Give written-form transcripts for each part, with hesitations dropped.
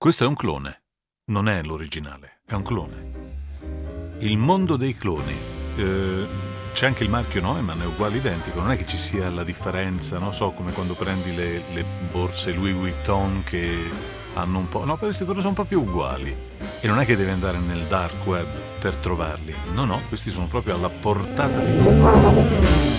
Questo è un clone, non è l'originale, è un clone. Il mondo dei cloni. C'è anche il marchio Neumann, è uguale, identico, non è che ci sia la differenza, non so, come quando prendi le borse Louis Vuitton che hanno un po'... No, questi sono proprio uguali. E non è che devi andare nel dark web per trovarli. No, questi sono proprio alla portata di tutti.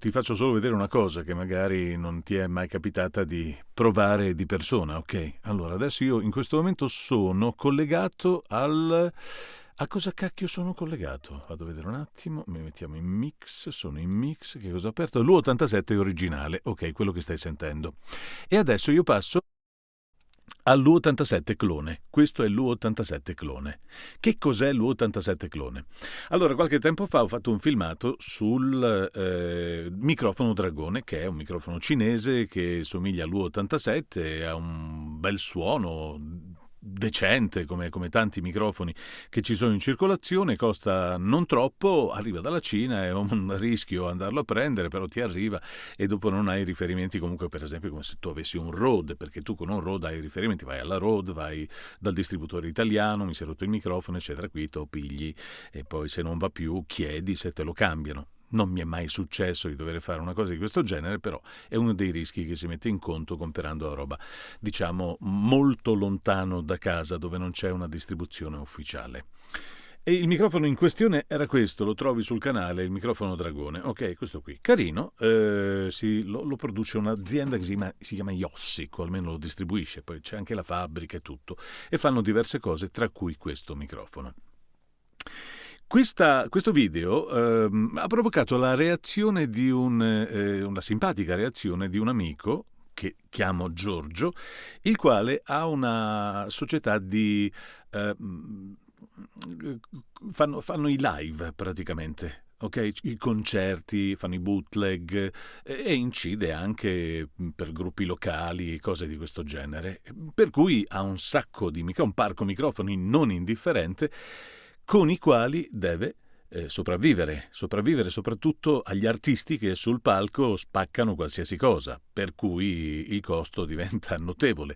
Ti faccio solo vedere una cosa che magari non ti è mai capitata di provare di persona, ok? Allora, adesso io in questo momento sono collegato al... A cosa cacchio sono collegato? Vado a vedere un attimo, mi mettiamo in mix, sono in mix, che cosa ho aperto? L'U87 originale, ok, quello che stai sentendo. E adesso io passo all'U87 clone. Questo è l'U87 clone. Che cos'è l'U87 clone? Allora, qualche tempo fa ho fatto un filmato sul microfono Dragone, che è un microfono cinese che somiglia all'U87, ha un bel suono decente come tanti microfoni che ci sono in circolazione, costa non troppo, arriva dalla Cina, è un rischio andarlo a prendere, però ti arriva e dopo non hai riferimenti, comunque, per esempio, come se tu avessi un Rode, perché tu con un Rode hai riferimenti, vai alla Rode, vai dal distributore italiano, mi si è rotto il microfono, eccetera, qui te lo pigli e poi se non va più chiedi se te lo cambiano. Non mi è mai successo di dover fare una cosa di questo genere, però è uno dei rischi che si mette in conto comprando roba, diciamo, molto lontano da casa, dove non c'è una distribuzione ufficiale. E il microfono in questione era questo, lo trovi sul canale, il microfono Dragone, ok, questo qui, carino, lo produce un'azienda che si chiama Yossic, o almeno lo distribuisce, poi c'è anche la fabbrica e tutto, e fanno diverse cose, tra cui questo microfono. Questo video ha provocato la reazione di una simpatica reazione di un amico che chiamo Giorgio, il quale ha una società di... fanno i live praticamente. Ok, i concerti, fanno i bootleg e incide anche per gruppi locali, cose di questo genere. Per cui ha un sacco di un parco microfoni non indifferente con i quali deve sopravvivere soprattutto agli artisti che sul palco spaccano qualsiasi cosa, per cui il costo diventa notevole.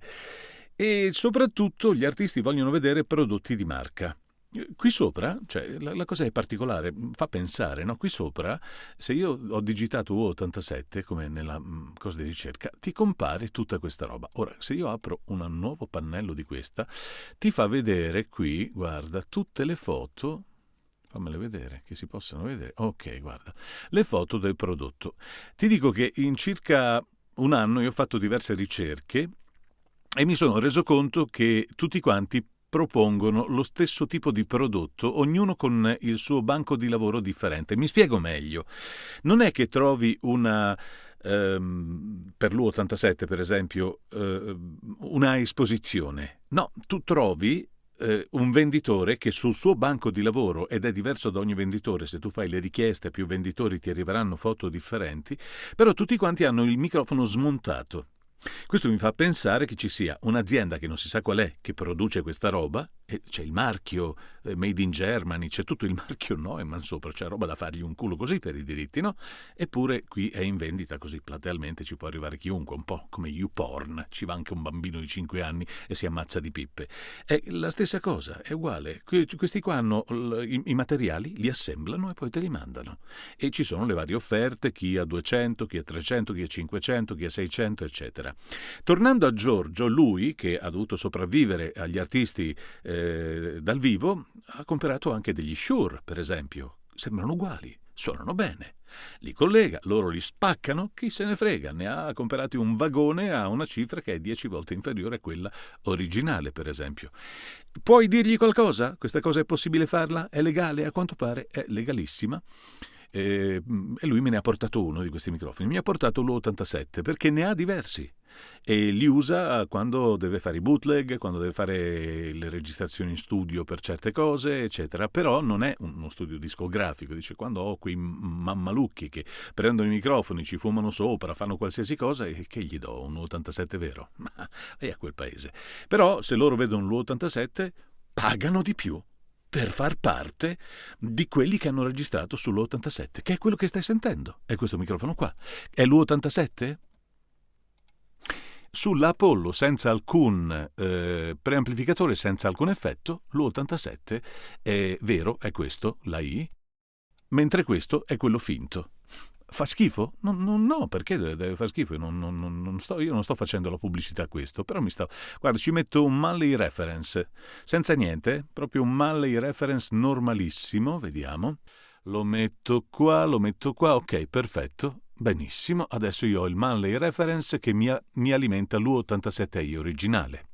E soprattutto gli artisti vogliono vedere prodotti di marca. Qui sopra, cioè la cosa è particolare, fa pensare, no? Qui sopra, se io ho digitato U87, come nella cosa di ricerca, ti compare tutta questa roba. Ora, se io apro un nuovo pannello di questa, ti fa vedere qui, guarda, tutte le foto, fammele vedere, che si possano vedere. Ok, guarda, le foto del prodotto. Ti dico che in circa un anno io ho fatto diverse ricerche e mi sono reso conto che tutti quanti propongono lo stesso tipo di prodotto, ognuno con il suo banco di lavoro differente. Mi spiego meglio. Non è che trovi una... per l'U87, per esempio, una esposizione. No, tu trovi un venditore che sul suo banco di lavoro, ed è diverso da ogni venditore, se tu fai le richieste a più venditori ti arriveranno foto differenti, però tutti quanti hanno il microfono smontato. Questo mi fa pensare che ci sia un'azienda che non si sa qual è, che produce questa roba, C'è il marchio Made in Germany, c'è tutto il marchio Neumann sopra, c'è roba da fargli un culo così per i diritti, no? Eppure qui è in vendita così platealmente, ci può arrivare chiunque, un po' come YouPorn, ci va anche un bambino di 5 anni e si ammazza di pippe. È la stessa cosa, è uguale. Questi qua hanno i materiali, li assemblano e poi te li mandano. E ci sono le varie offerte, chi ha 200, chi ha 300, chi ha 500, chi ha 600, eccetera. Tornando a Giorgio, lui, che ha dovuto sopravvivere agli artisti dal vivo, ha comprato anche degli Shure, per esempio. Sembrano uguali, suonano bene. Li collega, loro li spaccano, chi se ne frega, ne ha comprati un vagone a una cifra che è 10 volte inferiore a quella originale, per esempio. Puoi dirgli qualcosa? Questa cosa è possibile farla? È legale? A quanto pare è legalissima. E lui me ne ha portato uno di questi microfoni. Mi ha portato l'U87 perché ne ha diversi e li usa quando deve fare i bootleg, quando deve fare le registrazioni in studio per certe cose, eccetera. Però non è uno studio discografico. Dice, quando ho quei mammalucchi che prendono i microfoni, ci fumano sopra, fanno qualsiasi cosa, e che gli do? Un U87 vero? Ma è a quel paese. Però se loro vedono l'U87 pagano di più per far parte di quelli che hanno registrato sull'U87, che è quello che stai sentendo. È questo microfono qua. È l'U87? Sull'Apollo senza alcun preamplificatore, senza alcun effetto, l'U87 è vero, è questo, la I, mentre questo è quello finto. Fa schifo? No, perché deve far schifo? Io non sto facendo la pubblicità a questo, però guarda, ci metto un Malley Reference, senza niente, proprio un Malley Reference normalissimo, vediamo. Lo metto qua, ok, perfetto, benissimo. Adesso io ho il Malley Reference che mi alimenta l'U87i originale.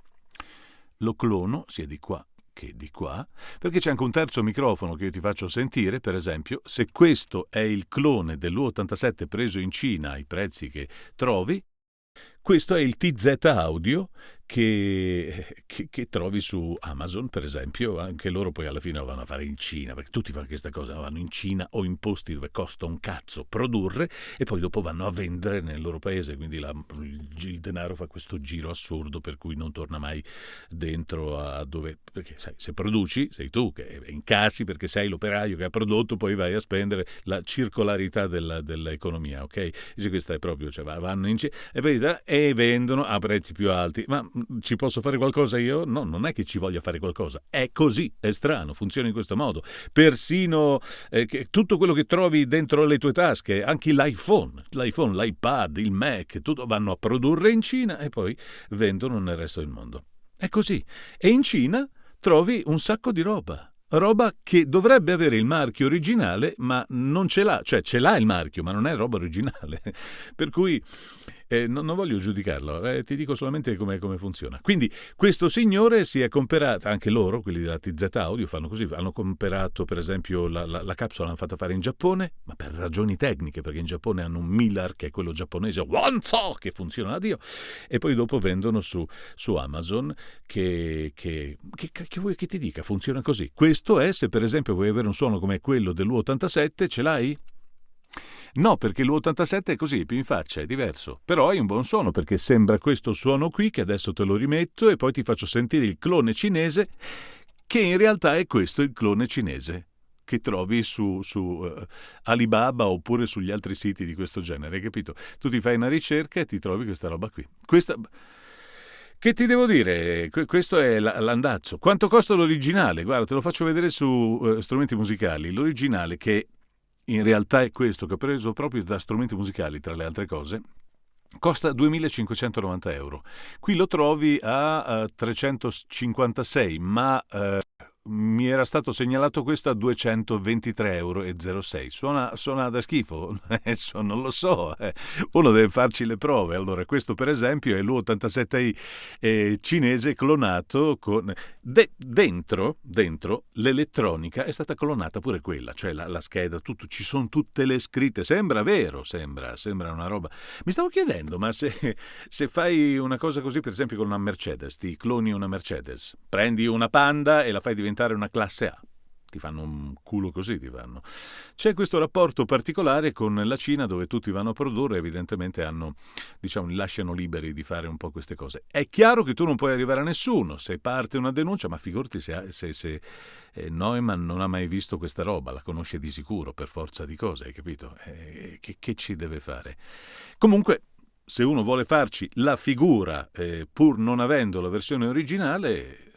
Lo clono, sia di qua che di qua, perché c'è anche un terzo microfono che io ti faccio sentire. Per esempio, se questo è il clone dell'U87 preso in Cina ai prezzi che trovi, questo è il TZ Audio che trovi su Amazon, per esempio. Anche loro poi alla fine lo vanno a fare in Cina, perché tutti fanno questa cosa, vanno in Cina o in posti dove costa un cazzo produrre e poi dopo vanno a vendere nel loro paese, quindi il denaro fa questo giro assurdo per cui non torna mai dentro a dove, perché sai, se produci sei tu che incassi perché sei l'operaio che ha prodotto, poi vai a spendere, la circolarità dell'economia, ok? Dice, questa è proprio, cioè vanno in Cina e vendono a prezzi più alti. Ma ci posso fare qualcosa io? No, non è che ci voglia fare qualcosa, è così, è strano, funziona in questo modo. Persino tutto quello che trovi dentro le tue tasche, anche l'iPhone, l'iPad, il Mac, tutto vanno a produrre in Cina e poi vendono nel resto del mondo. È così. E in Cina trovi un sacco di roba che dovrebbe avere il marchio originale, ma non ce l'ha, cioè ce l'ha il marchio, ma non è roba originale. Per cui non voglio giudicarlo, ti dico solamente come funziona. Quindi questo signore si è comprato, anche loro, quelli della TZ Audio, fanno così, hanno comprato per esempio la capsula, l'hanno fatta fare in Giappone, ma per ragioni tecniche, perché in Giappone hanno un Millar, che è quello giapponese, Wanzo, che funziona a Dio, e poi dopo vendono su Amazon, che vuoi che ti dica, funziona così. Questo è, se per esempio vuoi avere un suono come quello dell'U87, ce l'hai? No, perché l'U87 è così, più in faccia, è diverso. Però hai un buon suono, perché sembra questo suono qui, che adesso te lo rimetto, e poi ti faccio sentire il clone cinese, che in realtà è questo il clone cinese, che trovi su Alibaba oppure sugli altri siti di questo genere, capito? Tu ti fai una ricerca e ti trovi questa roba qui. Che ti devo dire? Questo è l'andazzo. Quanto costa l'originale? Guarda, te lo faccio vedere su strumenti musicali. L'originale, che in realtà è questo, che ho preso proprio da strumenti musicali, tra le altre cose, costa 2.590 euro. Qui lo trovi a 356, ma mi era stato segnalato questo a 223,06 euro. Suona da schifo? Adesso non lo so, uno deve farci le prove. Allora, questo per esempio è l'U87i cinese clonato con dentro l'elettronica è stata clonata pure quella, cioè la scheda, tutto, ci sono tutte le scritte, sembra vero, sembra una roba. Mi stavo chiedendo, ma se fai una cosa così, per esempio con una Mercedes, ti cloni una Mercedes, prendi una Panda e la fai diventare una classe A, ti fanno un culo così, ti fanno. C'è questo rapporto particolare con la Cina dove tutti vanno a produrre, evidentemente hanno, diciamo, li lasciano liberi di fare un po' queste cose. È chiaro che tu non puoi arrivare a nessuno, se parte una denuncia, ma figurati se Neumann non ha mai visto questa roba, la conosce di sicuro per forza di cose, hai capito? Che ci deve fare? Comunque, se uno vuole farci la figura, pur non avendo la versione originale,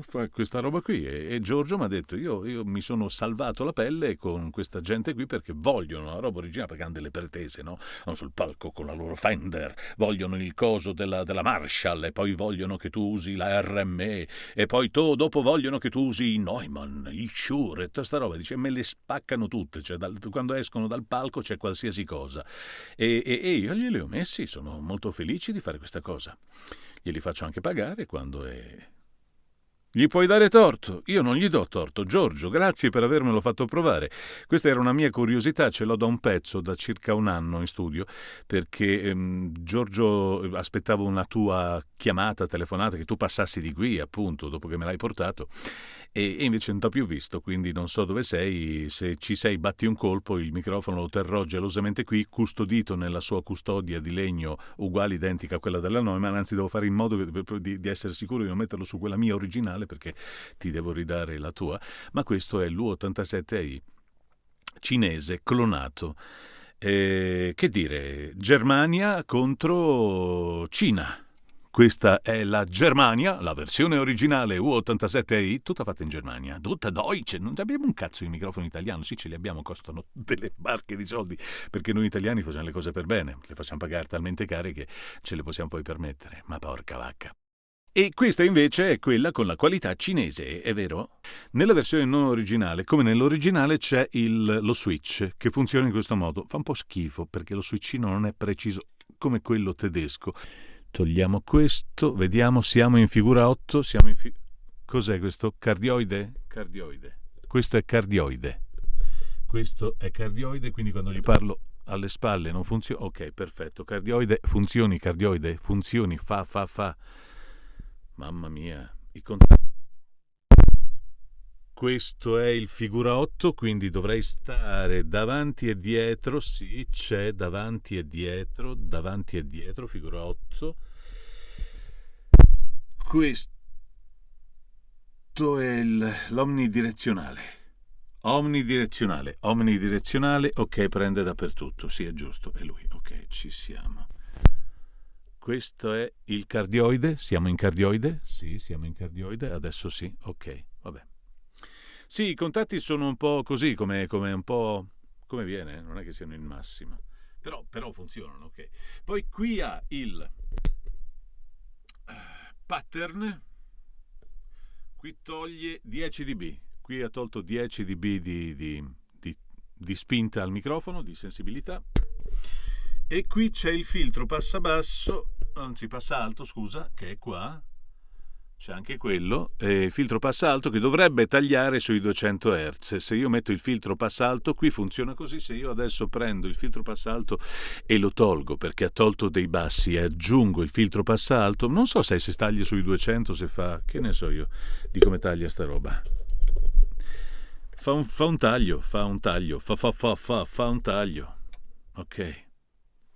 fa questa roba qui. E Giorgio mi ha detto, io mi sono salvato la pelle con questa gente qui perché vogliono la roba originale, perché hanno delle pretese, no? Vanno sul palco con la loro Fender, vogliono il coso della Marshall, e poi vogliono che tu usi la RME, e poi dopo vogliono che tu usi i Neumann, il Shure, e tutta sta roba. Dice, me le spaccano tutte, cioè quando escono dal palco c'è qualsiasi cosa. E io glieli ho messi, sono molto felici di fare questa cosa. Glieli faccio anche pagare quando è... Gli puoi dare torto? Io non gli do torto. Giorgio, grazie per avermelo fatto provare. Questa era una mia curiosità, ce l'ho da un pezzo, da circa un anno in studio, perché Giorgio, aspettavo una tua chiamata, telefonata, che tu passassi di qui, appunto, dopo che me l'hai portato, e invece non t'ho più visto, quindi non so dove sei. Se ci sei, batti un colpo, il microfono lo terrò gelosamente qui, custodito nella sua custodia di legno uguale, identica a quella della Neumann, anzi devo fare in modo di essere sicuro di non metterlo su quella mia originale, perché ti devo ridare la tua. Ma questo è l'U87i cinese clonato. Che dire, Germania contro Cina. Questa è la Germania, la versione originale U87i, tutta fatta in Germania, tutta Deutsche. Non abbiamo un cazzo di microfono italiano, sì, ce li abbiamo, costano delle barche di soldi, perché noi italiani facciamo le cose per bene, le facciamo pagare talmente care che ce le possiamo poi permettere, ma porca vacca. E questa invece è quella con la qualità cinese, è vero? Nella versione non originale, come nell'originale, c'è lo switch che funziona in questo modo. Fa un po' schifo perché lo switchino non è preciso come quello tedesco. Togliamo questo, vediamo, siamo in figura 8, cos'è questo? Cardioide? Cardioide. Questo è cardioide. Questo è cardioide, quindi quando gli parlo alle spalle non funziona. Ok, perfetto. Cardioide, funzioni, cardioide, funzioni, fa. Mamma mia, i contatti. Questo è il figura 8, quindi dovrei stare davanti e dietro. Sì, c'è davanti e dietro, figura 8. Questo è l'omnidirezionale. Omnidirezionale, ok, prende dappertutto. Sì, è giusto, è lui. Ok, ci siamo. Questo è il cardioide. Siamo in cardioide? Sì, siamo in cardioide. Adesso sì, ok, vabbè. Sì, i contatti sono un po' così, come un po' come viene, non è che siano il massimo. Però funzionano, ok. Poi qui ha il pattern, qui toglie 10 dB, qui ha tolto 10 dB di spinta al microfono, di sensibilità. E qui c'è il filtro passa alto, scusa, che è qua. C'è anche quello, filtro passa alto, che dovrebbe tagliare sui 200 Hz. Se io metto il filtro passa alto, qui funziona così. Se io adesso prendo il filtro passa alto e lo tolgo perché ha tolto dei bassi e aggiungo il filtro passa alto, non so se taglia sui 200, se fa, che ne so io di come taglia sta roba. Fa un taglio, fa un taglio. Ok,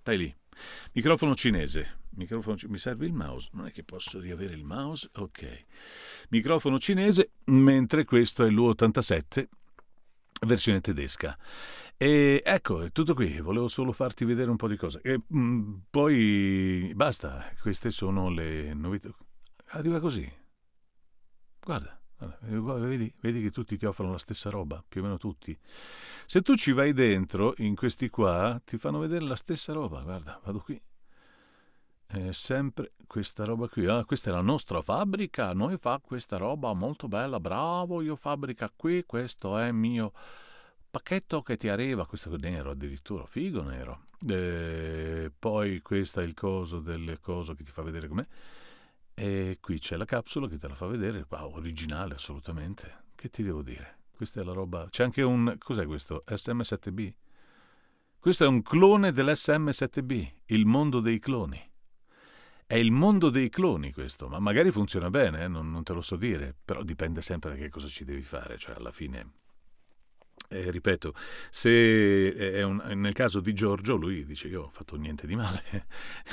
stai lì. Microfono cinese. Mi serve il mouse? Non è che posso riavere il mouse? Ok. Microfono cinese, mentre questo è l'U87, versione tedesca. E ecco, è tutto qui. Volevo solo farti vedere un po' di cose. E poi basta. Queste sono le novità. Arriva così. Guarda, vedi che tutti ti offrono la stessa roba, più o meno tutti. Se tu ci vai dentro, in questi qua, ti fanno vedere la stessa roba. Guarda, vado qui. Sempre questa roba qui. Questa è la nostra fabbrica, noi fa questa roba molto bella, bravo, io fabbrica qui, questo è il mio pacchetto che ti arriva, questo è nero addirittura, figo nero. Poi questo è il coso delle cose che ti fa vedere com'è, e qui c'è la capsula che te la fa vedere, originale assolutamente, che ti devo dire, questa è la roba. C'è anche cos'è questo? SM7B. Questo è un clone dell'SM7B, il mondo dei cloni. È il mondo dei cloni questo, ma magari funziona bene, non te lo so dire, però dipende sempre da che cosa ci devi fare, cioè alla fine Ripeto, se nel caso di Giorgio, lui dice io ho fatto niente di male,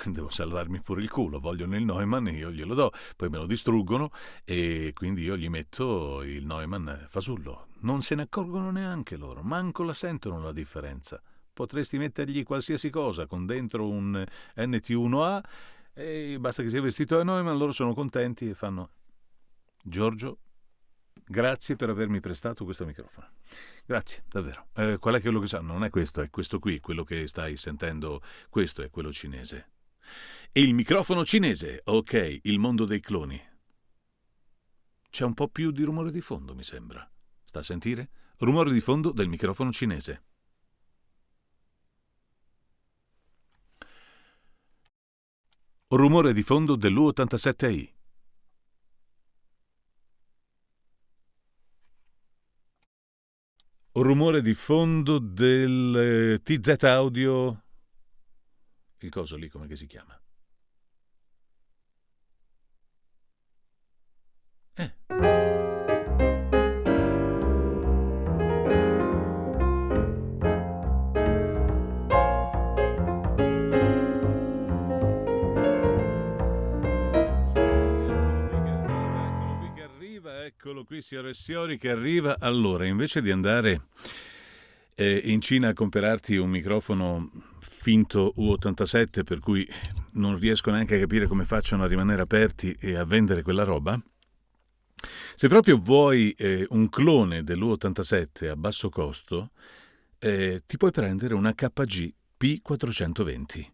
devo salvarmi pure il culo, vogliono il Neumann, io glielo do, poi me lo distruggono e quindi io gli metto il Neumann fasullo. Non se ne accorgono neanche loro, manco la sentono la differenza. Potresti mettergli qualsiasi cosa con dentro un NT1A e basta che sia vestito da Neumann, loro sono contenti e fanno Giorgio, grazie per avermi prestato questo microfono. Grazie, davvero. Qual è quello che sa? Non è questo, è questo qui, quello che stai sentendo. Questo è quello cinese. E il microfono cinese, ok, il mondo dei cloni. C'è un po' più di rumore di fondo, mi sembra. Sta a sentire? Rumore di fondo del microfono cinese. Rumore di fondo dell'U87i. Rumore di fondo del TZ Audio. Il coso lì, come che si chiama? Eccolo qui, signore e signori, che arriva. Allora, invece di andare in Cina a comprarti un microfono finto U87, per cui non riesco neanche a capire come facciano a rimanere aperti e a vendere quella roba, se proprio vuoi un clone dell'U87 a basso costo, ti puoi prendere una KG P420.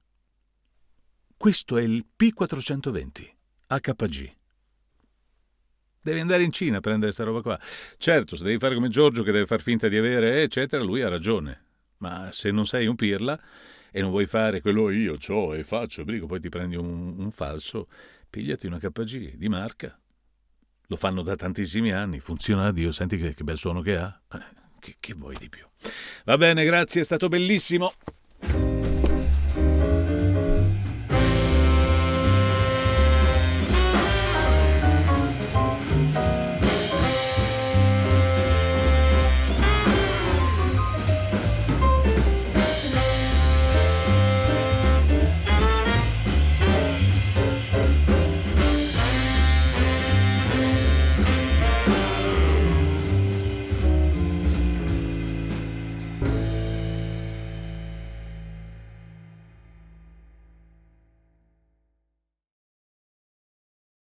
Questo è il P420 HG. Devi andare in Cina a prendere sta roba qua. Certo, se devi fare come Giorgio che deve far finta di avere, eccetera, lui ha ragione. Ma se non sei un pirla e non vuoi fare quello io c'ho e faccio, poi ti prendi un falso, pigliati una KG di marca. Lo fanno da tantissimi anni, funziona a Dio, senti che bel suono che ha. Che vuoi di più? Va bene, grazie, è stato bellissimo.